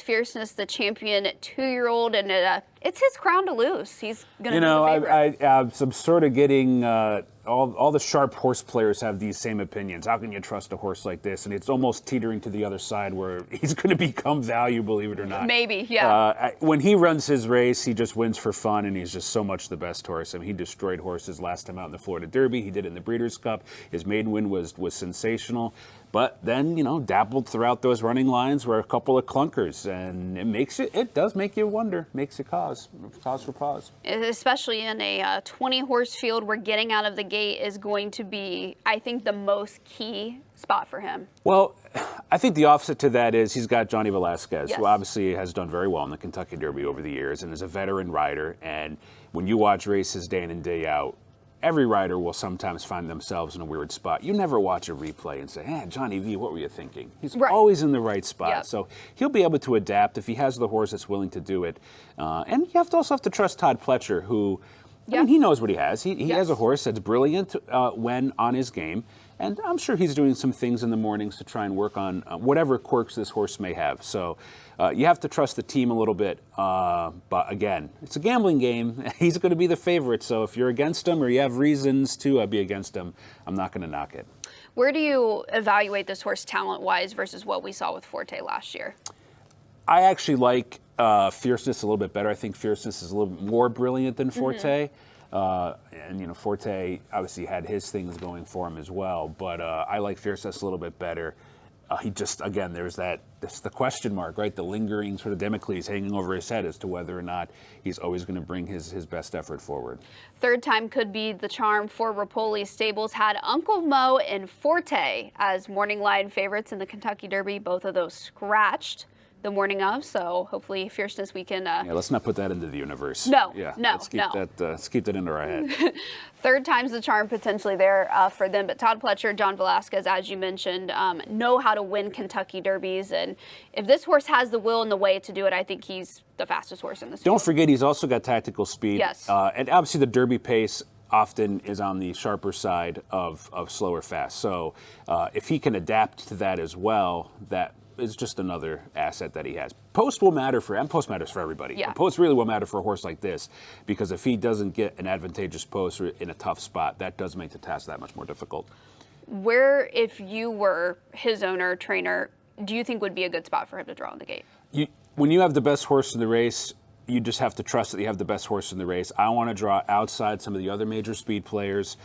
Fierceness, the champion 2-year-old, and it's his crown to lose. He's going to be the favorite. I'm sort of getting all the sharp horse players have these same opinions. How can you trust a horse like this? And it's almost teetering to the other side where he's going to become value, believe it or not. Maybe, yeah. When he runs his race, he just wins for fun, and he's just so much the best horse. I mean, he destroyed horses last time out in the Florida Derby. He did it in the Breeders' Cup. His maiden win was sensational. But then, dabbled throughout those running lines were a couple of clunkers, and it does make you wonder, makes you cause for pause. Especially in a 20-horse field where getting out of the gate is going to be, I think, the most key spot for him. Well, I think the opposite to that is he's got Johnny Velasquez, yes, who obviously has done very well in the Kentucky Derby over the years and is a veteran rider. And when you watch races day in and day out, every rider will sometimes find themselves in a weird spot. You never watch a replay and say, hey, Johnny V, what were you thinking? He's always in the right spot. Yep. So he'll be able to adapt if he has the horse that's willing to do it. And you also have to trust Todd Pletcher, who, I mean, he knows what he has. He has a horse that's brilliant when on his game. And I'm sure he's doing some things in the mornings to try and work on whatever quirks this horse may have. So you have to trust the team a little bit. But again, it's a gambling game. He's going to be the favorite. So if you're against him or you have reasons to be against him, I'm not going to knock it. Where do you evaluate this horse talent-wise versus what we saw with Forte last year? I actually like Fierceness a little bit better. I think Fierceness is a little more brilliant than Forte. And Forte obviously had his things going for him as well, but I like Fierceness a little bit better. He just, again, that's the question mark, right? The lingering sort of Damocles hanging over his head as to whether or not he's always going to bring his best effort forward. Third time could be the charm for Rapoli. Stables had Uncle Mo and Forte as morning line favorites in the Kentucky Derby. Both of those scratched the morning of, so hopefully Fierceness we can... yeah, let's not put that into the universe. No, yeah, no, let's keep that into our head. Third time's the charm potentially there for them, but Todd Pletcher, John Velasquez, as you mentioned, know how to win Kentucky Derbies, and if this horse has the will and the way to do it, I think he's the fastest horse in this Don't field. forget, he's also got tactical speed. Yes. And obviously the Derby pace often is on the sharper side of slow or fast. So if he can adapt to that as well, that is just another asset that he has. Post will matter for him. Post matters for everybody. Yeah. Post really will matter for a horse like this, because if he doesn't get an advantageous post or in a tough spot, that does make the task that much more difficult. Where, if you were his owner, trainer, do you think would be a good spot for him to draw in the gate? When you have the best horse in the race, you just have to trust that you have the best horse in the race. I want to draw outside some of the other major speed players.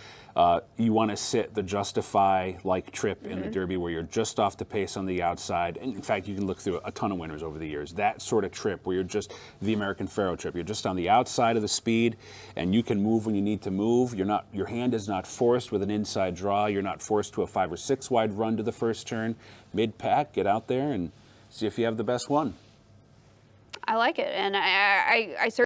You want to sit the Justify-like trip in the Derby where you're just off the pace on the outside. And in fact, you can look through a ton of winners over the years. That sort of trip where you're just the American Pharoah trip. You're just on the outside of the speed, and you can move when you need to move. Your hand is not forced with an inside draw. You're not forced to a 5 or 6 wide run to the first turn. Mid-pack, get out there and see if you have the best one. I like it, and I certainly